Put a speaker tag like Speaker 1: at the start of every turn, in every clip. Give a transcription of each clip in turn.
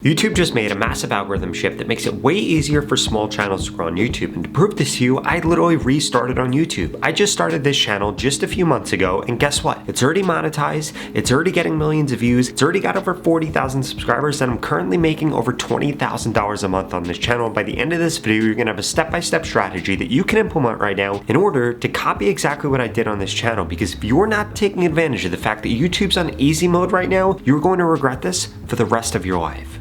Speaker 1: YouTube just made a massive algorithm shift that makes it way easier for small channels to grow on YouTube. And to prove this to you, I literally restarted on YouTube. I just started this channel just a few months ago, and guess what? It's already monetized, it's already getting millions of views, it's already got over 40,000 subscribers, and I'm currently making over $20,000 a month on this channel. By the end of this video, you're gonna have a step-by-step strategy that you can implement right now in order to copy exactly what I did on this channel. Because if you're not taking advantage of the fact that YouTube's on easy mode right now, you're going to regret this for the rest of your life.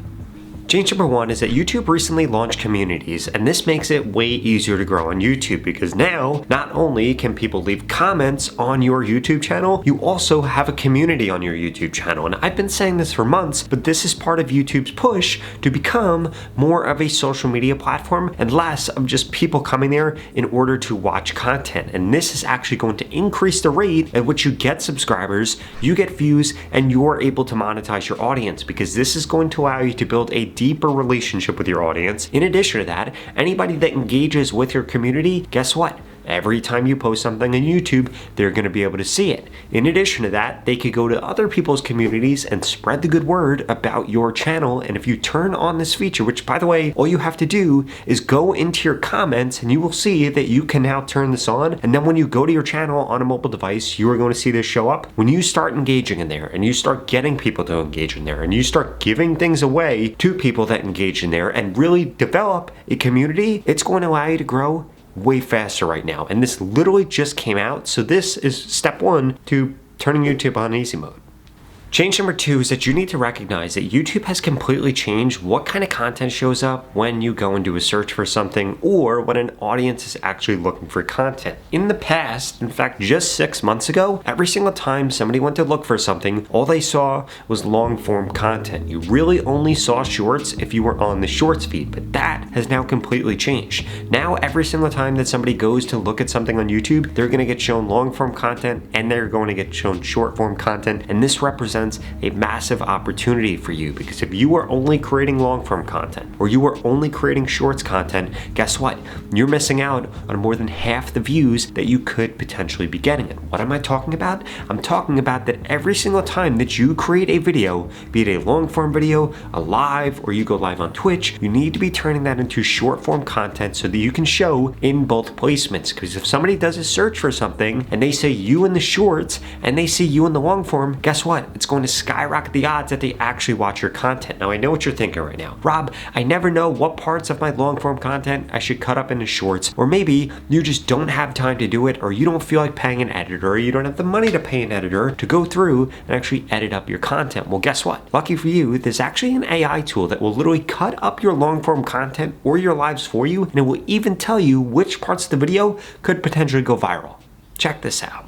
Speaker 1: Change number one is that YouTube recently launched communities, and this makes it way easier to grow on YouTube because now not only can people leave comments on your YouTube channel, you also have a community on your YouTube channel. And I've been saying this for months, but this is part of YouTube's push to become more of a social media platform and less of just people coming there in order to watch content. And this is actually going to increase the rate at which you get subscribers, you get views, and you're able to monetize your audience because this is going to allow you to build a deeper relationship with your audience. In addition to that, anybody that engages with your community, guess what? Every time you post something on YouTube, they're going to be able to see it. In addition to that, they could go to other people's communities and spread the good word about your channel. And if you turn on this feature, which by the way, all you have to do is go into your comments and you will see that you can now turn this on. And then when you go to your channel on a mobile device, you are going to see this show up. When you start engaging in there and you start getting people to engage in there and you start giving things away to people that engage in there and really develop a community, it's going to allow you to grow way faster right now. And this literally just came out. So this is step one to turning YouTube on easy mode. Change number two is that you need to recognize that YouTube has completely changed what kind of content shows up when you go and do a search for something or when an audience is actually looking for content. In the past, in fact, just 6 months ago, every single time somebody went to look for something, all they saw was long form content. You really only saw shorts if you were on the shorts feed, but that has now completely changed. Now, every single time that somebody goes to look at something on YouTube, they're gonna get shown long form content and they're going to get shown short form content, and this represents a massive opportunity for you because if you are only creating long form content or you are only creating shorts content, guess what? You're missing out on more than half the views that you could potentially be getting. And what am I talking about? I'm talking about that every single time that you create a video, be it a long form video, a live, or you go live on Twitch, you need to be turning that into short form content so that you can show in both placements. Because if somebody does a search for something and they say you in the shorts and they see you in the long form, guess what? It's going to skyrocket the odds that they actually watch your content. Now I know what you're thinking right now. Rob, I never know what parts of my long form content I should cut up into shorts, or maybe you just don't have time to do it, or you don't feel like paying an editor, or you don't have the money to pay an editor to go through and actually edit up your content. Well, guess what? Lucky for you, there's actually an AI tool that will literally cut up your long form content or your lives for you, and it will even tell you which parts of the video could potentially go viral. Check this out.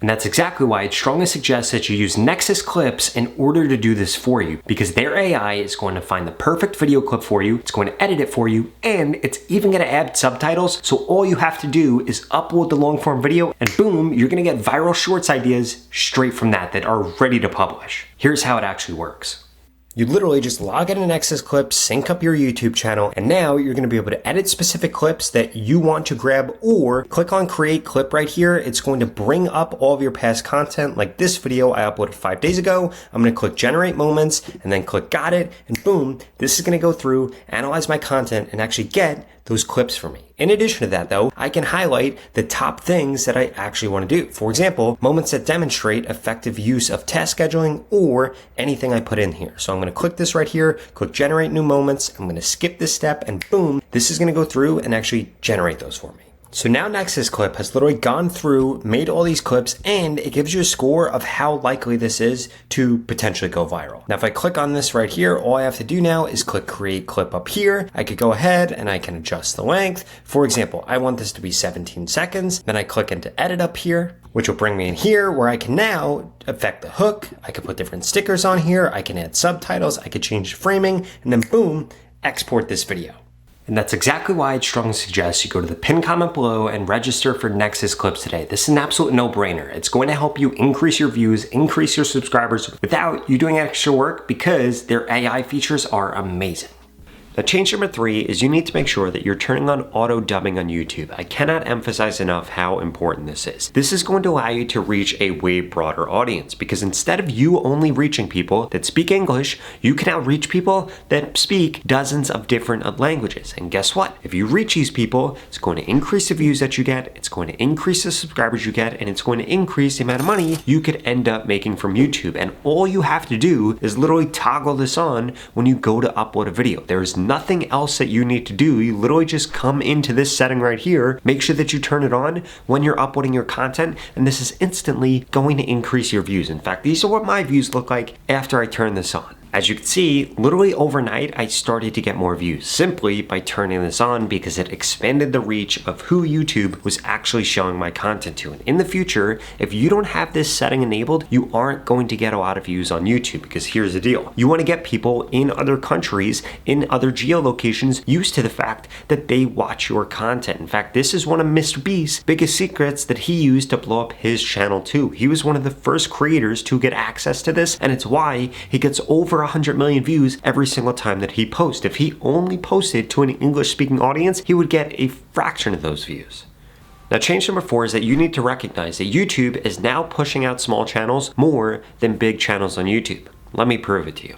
Speaker 1: And that's exactly why I'd strongly suggest that you use Nexus Clips in order to do this for you, because their AI is going to find the perfect video clip for you, it's going to edit it for you, and it's even going to add subtitles. So all you have to do is upload the long form video and boom, you're going to get viral shorts ideas straight from that are ready to publish. Here's how it actually works. You literally just log into Nexus Clips, sync up your YouTube channel, and now you're gonna be able to edit specific clips that you want to grab, or click on create clip right here. It's going to bring up all of your past content. Like this video I uploaded 5 days ago. I'm gonna click generate moments and then click got it, and boom, this is gonna go through, analyze my content, and actually get those clips for me. In addition to that though, I can highlight the top things that I actually want to do. For example, moments that demonstrate effective use of task scheduling or anything I put in here. So I'm going to click this right here, click generate new moments. I'm going to skip this step and boom, this is going to go through and actually generate those for me. So now Nexus Clip has literally gone through, made all these clips, and it gives you a score of how likely this is to potentially go viral. Now, if I click on this right here, all I have to do now is click create clip up here. I could go ahead and I can adjust the length. For example, I want this to be 17 seconds. Then I click into edit up here, which will bring me in here where I can now affect the hook. I can put different stickers on here. I can add subtitles. I could change framing, and then boom, export this video. And that's exactly why I'd strongly suggest you go to the pinned comment below and register for Nexus Clips today. This is an absolute no-brainer. It's going to help you increase your views, increase your subscribers without you doing extra work because their AI features are amazing. Now, change number 3 is you need to make sure that you're turning on auto dubbing on YouTube. I cannot emphasize enough how important this is. This is going to allow you to reach a way broader audience, because instead of you only reaching people that speak English, you can now reach people that speak dozens of different languages. And guess what? If you reach these people, it's going to increase the views that you get, it's going to increase the subscribers you get, and it's going to increase the amount of money you could end up making from YouTube. And all you have to do is literally toggle this on when you go to upload a video. There is nothing else that you need to do. You literally just come into this setting right here, make sure that you turn it on when you're uploading your content, and this is instantly going to increase your views. In fact, these are what my views look like after I turn this on. As you can see, literally overnight, I started to get more views simply by turning this on, because it expanded the reach of who YouTube was actually showing my content to. And in the future, if you don't have this setting enabled, you aren't going to get a lot of views on YouTube, because here's the deal. You want to get people in other countries, in other geolocations, used to the fact that they watch your content. In fact, this is one of Mr. Beast's biggest secrets that he used to blow up his channel too. He was one of the first creators to get access to this, and it's why he gets over 100 million views every single time that he posts. If he only posted to an English-speaking audience, he would get a fraction of those views. Now, change number 4 is that you need to recognize that YouTube is now pushing out small channels more than big channels on YouTube. Let me prove it to you.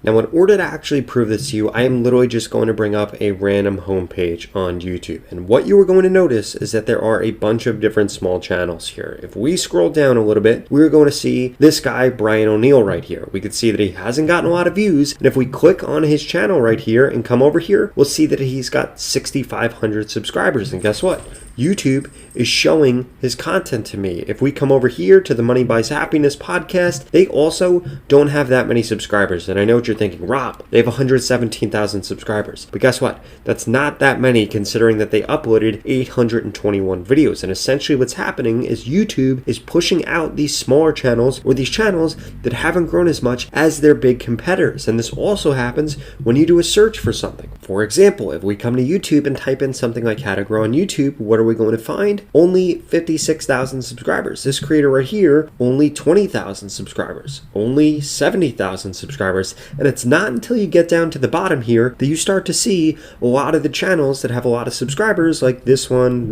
Speaker 1: Now, in order to actually prove this to you, I am literally just going to bring up a random homepage on YouTube. And what you are going to notice is that there are a bunch of different small channels here. If we scroll down a little bit, we're going to see this guy, Brian O'Neill, right here. We can see that he hasn't gotten a lot of views. And if we click on his channel right here and come over here, we'll see that he's got 6,500 subscribers. And guess what? YouTube is showing his content to me. If we come over here to the Money Buys Happiness podcast, they also don't have that many subscribers. And I know what you're thinking, Rob, they have 117,000 subscribers. But guess what? That's not that many, considering that they uploaded 821 videos. And essentially what's happening is YouTube is pushing out these smaller channels, or these channels that haven't grown as much as their big competitors. And this also happens when you do a search for something. For example, if we come to YouTube and type in something like how to grow on YouTube, what are we going to find? Only 56,000 subscribers. This creator right here, only 20,000 subscribers, only 70,000 subscribers. And it's not until you get down to the bottom here that you start to see a lot of the channels that have a lot of subscribers, like this one,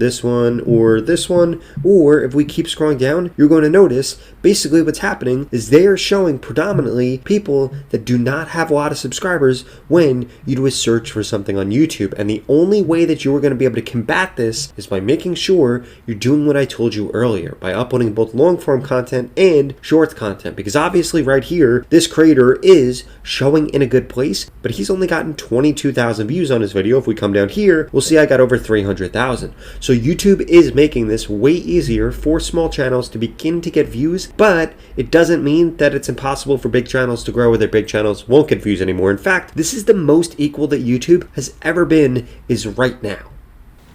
Speaker 1: or this one. Or if we keep scrolling down, you're going to notice basically what's happening is they are showing predominantly people that do not have a lot of subscribers when you do a search for something on YouTube. And the only way that you are going to be able to combat this is by making sure you're doing what I told you earlier, by uploading both long form content and short content. Because obviously right here, this creator is showing in a good place, but he's only gotten 22,000 views on his video. If we come down here, we'll see I got over 300,000. So YouTube is making this way easier for small channels to begin to get views, but it doesn't mean that it's impossible for big channels to grow, or their big channels won't get views anymore. In fact, this is the most equal that YouTube has ever been, is right now.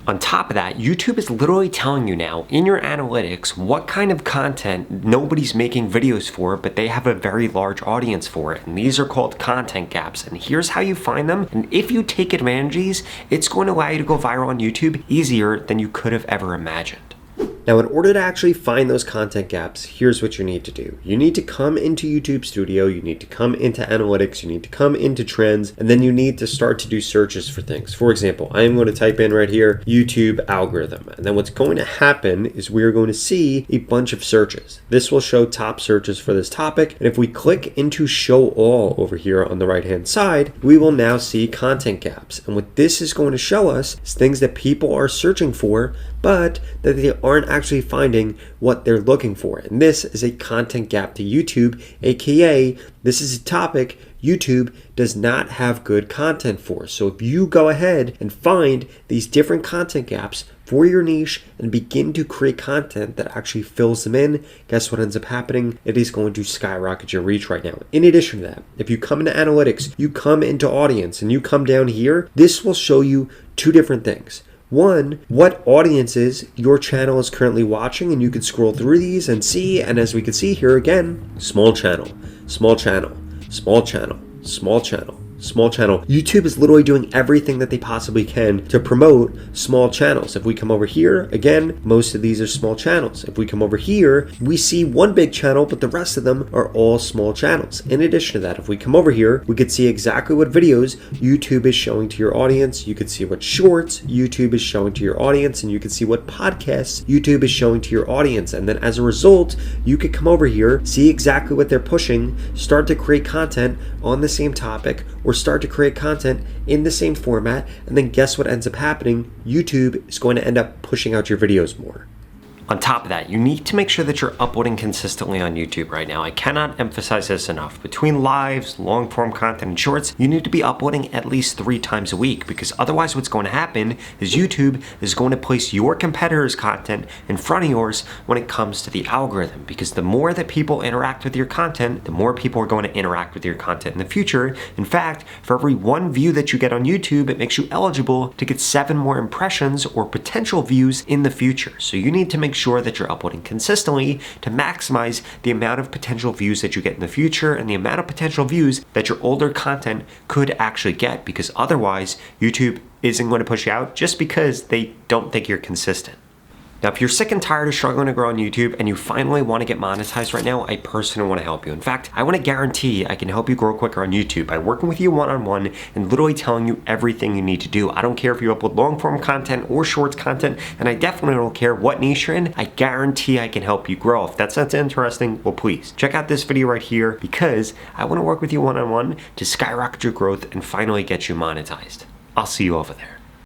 Speaker 1: On top of that, YouTube is literally telling you now in your analytics what kind of content nobody's making videos for, but they have a very large audience for it. And these are called content gaps. And here's how you find them. And if you take advantage of these, it's going to allow you to go viral on YouTube easier than you could have ever imagined. Now, in order to actually find those content gaps, here's what you need to do. You need to come into YouTube Studio, you need to come into Analytics, you need to come into Trends, and then you need to start to do searches for things. For example, I am going to type in right here, YouTube algorithm. And then what's going to happen is we are going to see a bunch of searches. This will show top searches for this topic. And if we click into Show All over here on the right-hand side, we will now see content gaps. And what this is going to show us is things that people are searching for, but that they aren't actually finding what they're looking for. And this is a content gap to YouTube, aka this is a topic YouTube does not have good content for. So if you go ahead and find these different content gaps for your niche and begin to create content that actually fills them in, guess what ends up happening? It is going to skyrocket your reach right now. In addition to that, if you come into analytics, you come into audience, and you come down here, this will show you two different things. One, what audiences your channel is currently watching, and you can scroll through these and see, and as we can see here again, small channel, small channel, small channel, small channel, small channel. YouTube is literally doing everything that they possibly can to promote small channels. If we come over here, again, most of these are small channels. If we come over here, we see one big channel, but the rest of them are all small channels. In addition to that, if we come over here, we could see exactly what videos YouTube is showing to your audience. You could see what shorts YouTube is showing to your audience, and you can see what podcasts YouTube is showing to your audience. And then as a result, you could come over here, see exactly what they're pushing, start to create content on the same topic, or start to create content in the same format, and then guess what ends up happening? YouTube is going to end up pushing out your videos more. On top of that, you need to make sure that you're uploading consistently on YouTube right now. I cannot emphasize this enough. Between lives, long form content, and shorts, you need to be uploading at least 3 times a week, because otherwise what's going to happen is YouTube is going to place your competitors' content in front of yours when it comes to the algorithm, because the more that people interact with your content, the more people are going to interact with your content in the future. In fact, for every 1 view that you get on YouTube, it makes you eligible to get 7 more impressions or potential views in the future. So you need to make sure that you're uploading consistently to maximize the amount of potential views that you get in the future and the amount of potential views that your older content could actually get, because otherwise YouTube isn't going to push you out just because they don't think you're consistent. Now, if you're sick and tired of struggling to grow on YouTube and you finally want to get monetized right now, I personally want to help you. In fact, I want to guarantee I can help you grow quicker on YouTube by working with you one-on-one and literally telling you everything you need to do. I don't care if you upload long-form content or shorts content, and I definitely don't care what niche you're in. I guarantee I can help you grow. If that sounds interesting, well, please check out this video right here, because I want to work with you one-on-one to skyrocket your growth and finally get you monetized. I'll see you over there.